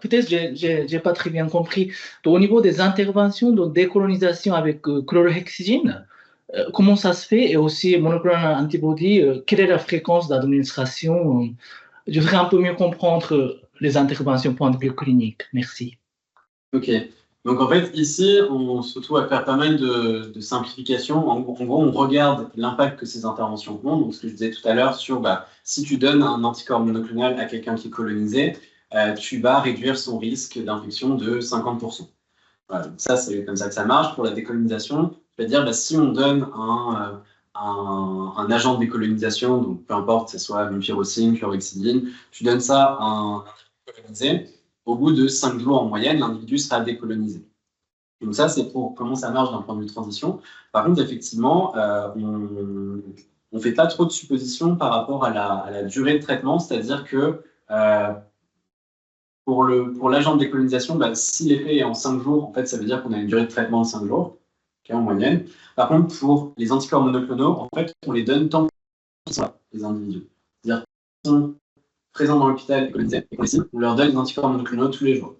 très bien compris. Donc, au niveau des interventions de décolonisation avec chlorhexidine, comment ça se fait? Et aussi, monoclonal antibody, quelle est la fréquence d'administration? Je voudrais un peu mieux comprendre les interventions point de vue clinique. Merci. Ok. Donc en fait, ici, on se retrouve à faire pas mal de simplifications. En gros, on regarde l'impact que ces interventions ont. Donc ce que je disais tout à l'heure sur si tu donnes un anticorps monoclonal à quelqu'un qui est colonisé, tu vas réduire son risque d'infection de 50%. Voilà, donc ça, c'est comme ça que ça marche. Pour la décolonisation, c'est-à-dire si on donne un agent de décolonisation, donc peu importe, que ce soit mupirocine, chlorhexidine, tu donnes ça à un colonisé. Au bout de 5 jours en moyenne, l'individu sera décolonisé. Donc ça, c'est pour comment ça marche d'un point de vue de transition. Par contre, effectivement, on ne fait pas trop de suppositions par rapport à la durée de traitement, c'est-à-dire que pour l'agent de décolonisation, si l'effet est en 5 jours, en fait, ça veut dire qu'on a une durée de traitement de 5 jours, okay, en moyenne. Par contre, pour les anticorps monoclonaux, en fait, on les donne tant qu'ils sont là, les individus. C'est-à-dire qu'ils sont présents dans l'hôpital et colonisés, et on leur donne des anticorps monoclonaux tous les jours.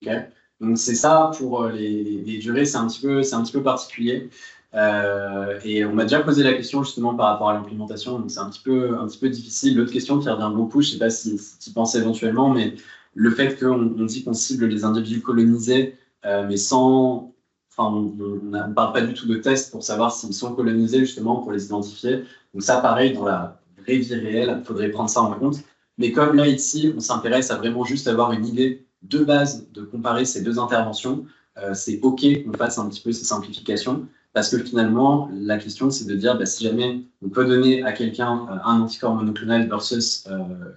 Okay, donc c'est ça pour les durées, c'est un petit peu particulier. Et on m'a déjà posé la question justement par rapport à l'implémentation, donc c'est un petit peu difficile. L'autre question qui revient beaucoup, je ne sais pas si tu y penses éventuellement, mais le fait qu'on dit qu'on cible les individus colonisés, mais sans... Enfin, on ne parle pas du tout de tests pour savoir s'ils sont colonisés, justement, pour les identifier. Donc ça, pareil, dans la vraie vie réelle, il faudrait prendre ça en compte. Mais comme là, ici, on s'intéresse à vraiment juste avoir une idée de base de comparer ces deux interventions, c'est OK qu'on fasse un petit peu ces simplifications, parce que finalement, la question, c'est de dire, si jamais on peut donner à quelqu'un un anticorps monoclonal versus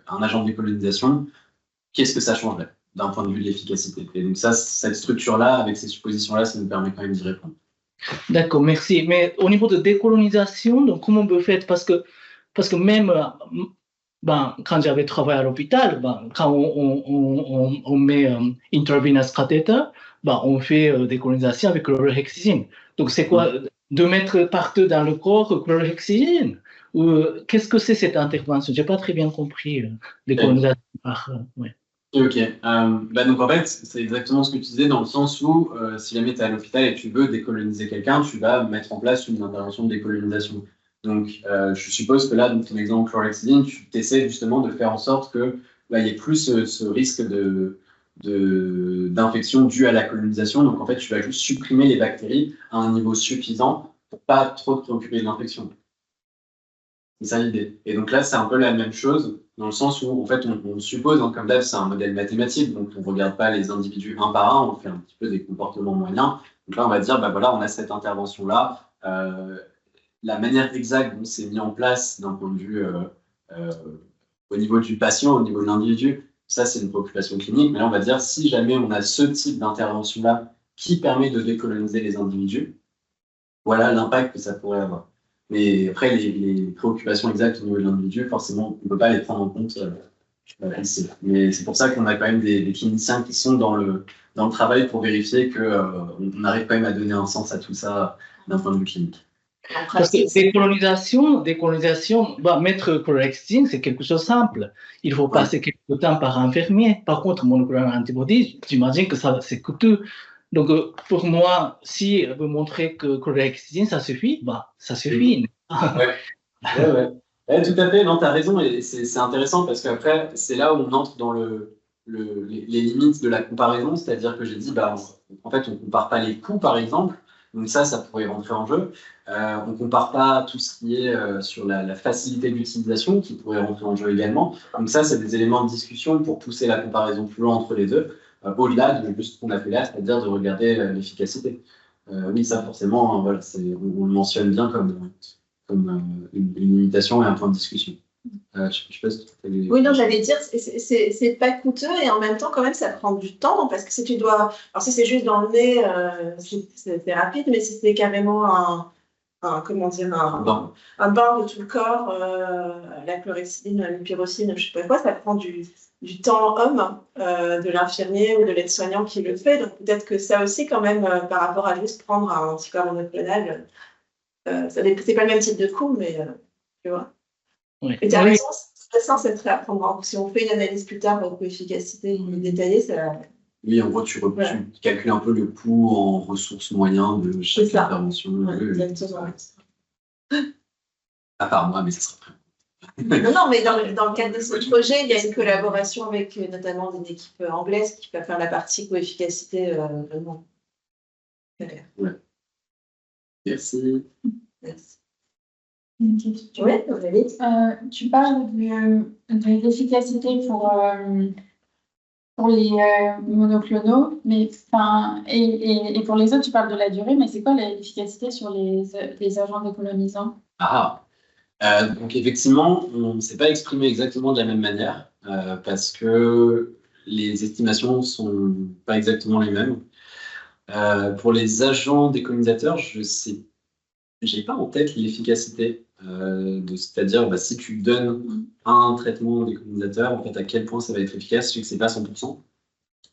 un agent de décolonisation, qu'est-ce que ça changerait d'un point de vue de l'efficacité? Et donc ça, cette structure-là, avec ces suppositions-là, ça nous permet quand même d'y répondre. D'accord, merci. Mais au niveau de décolonisation, donc comment on peut faire? Parce que même quand j'avais travaillé à l'hôpital, quand on met intravenous cathéter, on fait décolonisation avec chlorhexidine. Donc c'est quoi? 2 mètres partout dans le corps, chlorhexidine? Ou qu'est-ce que c'est cette intervention? Je n'ai pas très bien compris décolonisation par... ouais. Ok, donc en fait, c'est exactement ce que tu disais dans le sens où si jamais tu es à l'hôpital et tu veux décoloniser quelqu'un, tu vas mettre en place une intervention de décolonisation. Donc je suppose que là, dans ton exemple chlorhexidine, tu essaies justement de faire en sorte qu'il y ait plus ce risque d'infection due à la colonisation. Donc en fait, tu vas juste supprimer les bactéries à un niveau suffisant pour pas trop te préoccuper de l'infection. C'est ça l'idée. Et donc là, c'est un peu la même chose, dans le sens où, en fait, on suppose, comme d'hab, c'est un modèle mathématique, donc on ne regarde pas les individus un par un, on fait un petit peu des comportements moyens. Donc là, on va dire, voilà, on a cette intervention-là. La manière exacte dont c'est mis en place d'un point de vue au niveau du patient, au niveau de l'individu, ça, c'est une préoccupation clinique. Mais là, on va dire, si jamais on a ce type d'intervention-là qui permet de décoloniser les individus, voilà l'impact que ça pourrait avoir. Mais après, les préoccupations exactes au niveau de l'individu, forcément, on ne peut pas les prendre en compte ici. Mais c'est pour ça qu'on a quand même des cliniciens qui sont dans le travail pour vérifier qu'on arrive quand même à donner un sens à tout ça d'un point de vue clinique. En Parce que pratique, décolonisation, bah, mettre chlorhexidine, c'est quelque chose de simple. Il faut passer quelques temps par infirmier. Par contre, monoclonal antibody, j'imagine que ça, c'est coûteux. Donc, pour moi, si vous montrez que chlorhexidine, ça suffit, bah, ça suffit. Ouais, tout à fait, non, tu as raison, et c'est intéressant parce qu'après, c'est là où on entre dans les limites de la comparaison, c'est-à-dire que j'ai dit, bah, en fait, on ne compare pas les coûts, par exemple, donc ça pourrait rentrer en jeu. On ne compare pas tout ce qui est sur la facilité d'utilisation, qui pourrait rentrer en jeu également. Donc ça, c'est des éléments de discussion pour pousser la comparaison plus loin entre les deux, au-delà de juste ce qu'on a fait là, c'est-à-dire de regarder l'efficacité. Oui, ça, forcément, hein, voilà, on le mentionne bien comme une limitation et un point de discussion. Je sais pas si tu avais... oui, non, j'allais dire, c'est pas coûteux et en même temps, quand même, ça prend du temps parce que si tu dois. Alors, si c'est juste dans le nez, c'est rapide, mais si c'est carrément comment dire, un bain de tout le corps, la chlorhexidine, la pyrrocine, je sais pas quoi, ça prend du temps homme de l'infirmier ou de l'aide-soignant qui le fait. Donc, peut-être que ça aussi, quand même, par rapport à juste prendre un anticorps monoclonal, c'est pas le même type de coût, mais tu vois. Oui. Et tu as raison, c'est intéressant, c'est très à prendre en compte. Si on fait une analyse plus tard de efficacité détaillée, ça. Oui, en gros, tu calcules un peu le coût en ressources moyennes de chaque intervention. Exactement. À part moi, mais ça sera prêt. Non, mais dans le cadre de ce projet, il y a une collaboration avec notamment des équipes anglaises qui peuvent faire la partie coefficacité vraiment. Ouais. Merci. Une question. Oui, Aurélie. Tu parles de l'efficacité pour les monoclonaux, mais et pour les autres, tu parles de la durée, mais c'est quoi l'efficacité sur les agents décolonisants? Donc effectivement, on ne s'est pas exprimé exactement de la même manière parce que les estimations ne sont pas exactement les mêmes. Pour les agents décolonisateurs, je sais, j'ai pas en tête l'efficacité c'est-à-dire si tu donnes un traitement décolonisateur, en fait, à quel point ça va être efficace. Je sais que c'est pas 100%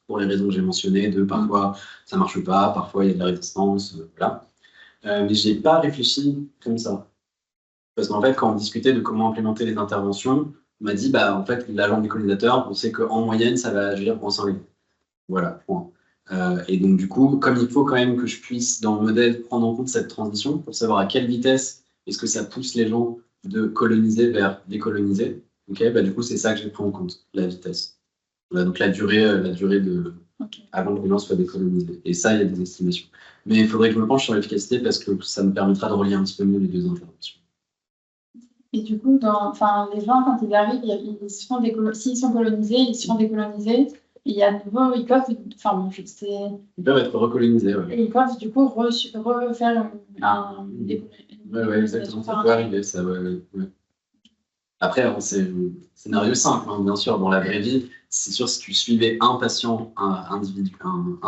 pour les raisons que j'ai mentionnées, parfois ça marche pas, parfois il y a de la résistance, voilà. Mais j'ai pas réfléchi comme ça. Parce qu'en fait, quand on discutait de comment implémenter les interventions, on m'a dit, en fait, l'agent décolonisateur, on sait qu'en moyenne, ça va agir en 5 minutes. Voilà, point. Et donc, du coup, comme il faut quand même que je puisse, dans le modèle, prendre en compte cette transition pour savoir à quelle vitesse est-ce que ça pousse les gens de coloniser vers décoloniser, du coup, c'est ça que j'ai pris en compte, la vitesse. Voilà, donc, la durée avant que les gens soient décolonisés. Et ça, il y a des estimations. Mais il faudrait que je me penche sur l'efficacité parce que ça me permettra de relier un petit peu mieux les deux interventions. Et du coup, les gens, quand ils arrivent, s'ils sont colonisés, ils seront décolonisés. Il y a de nouveau, ils peuvent être recolonisés, ouais. Et ils peuvent du coup refaire Ouais, exactement, ça peut arriver, ça, ouais. Après, c'est un scénario simple, hein, bien sûr, dans la vraie vie, c'est sûr, si tu suivais un patient, un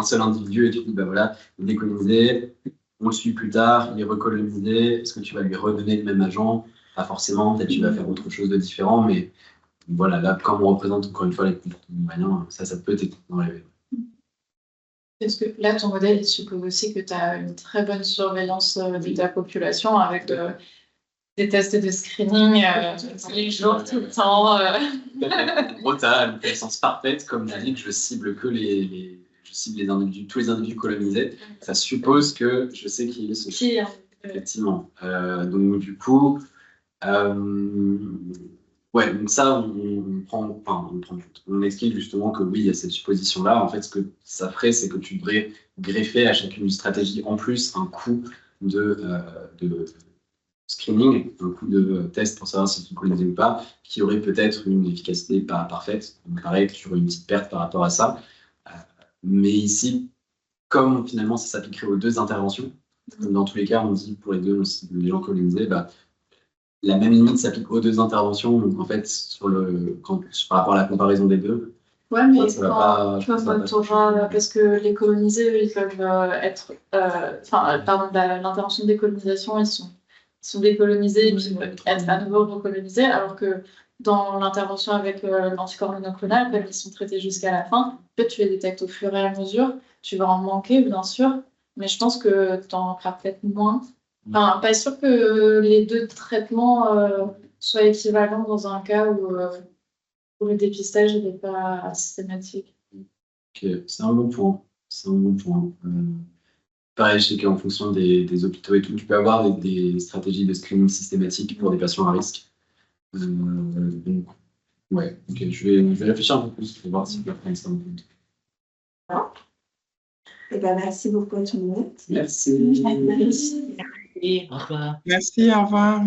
seul individu, et tu dis, voilà, il est décolonisé, on le suit plus tard, il est recolonisé, est-ce que tu vas lui redonner le même agent? Pas forcément, peut-être tu vas faire autre chose de différent, mais voilà, là, comme on représente encore une fois les comportements moyens, ça peut être dans les... Parce que là, ton modèle, il suppose aussi que tu as une très bonne surveillance de ta population avec des tests de screening tous les jours, tout le temps. En gros, tu as une connaissance parfaite, comme je dis, que je cible que je cible les individus, tous les individus colonisés. Ça suppose que je sais qui ils sont. Effectivement. Donc, du coup, donc ça, on prend compte. On explique justement que oui, il y a cette supposition-là. En fait, ce que ça ferait, c'est que tu devrais greffer à chacune une stratégie en plus un coût de screening, un coup de test pour savoir si tu connais ou pas, qui aurait peut-être une efficacité pas parfaite. Donc pareil, tu aurais une petite perte par rapport à ça. Mais ici, comme finalement ça s'appliquerait aux deux interventions, dans tous les cas, on dit pour les deux, les gens colonisés, la même limite s'applique aux deux interventions. Donc en fait, par rapport à la comparaison des deux, ouais, mais parce que les colonisés, ils peuvent être. L'intervention de décolonisation, ils sont décolonisés et puis être à nouveau recolonisés, alors que dans l'intervention avec l'anticorps monoclonal, comme ils sont traités jusqu'à la fin, en fait, tu les détectes au fur et à mesure. Tu vas en manquer, bien sûr, mais je pense que tu en feras peut-être moins Enfin, pas sûr que les deux traitements soient équivalents dans un cas où le dépistage n'est pas systématique. Ok, c'est un bon point. C'est un bon point. Pareil, je sais qu'en fonction des hôpitaux et tout, tu peux avoir des stratégies de screening systématique pour des patients à risque. Donc, ouais, ok, je vais réfléchir un peu plus pour voir si je peux prendre ça en compte. Eh ben, merci beaucoup à tout le monde. Merci. Et au revoir. Merci, au revoir.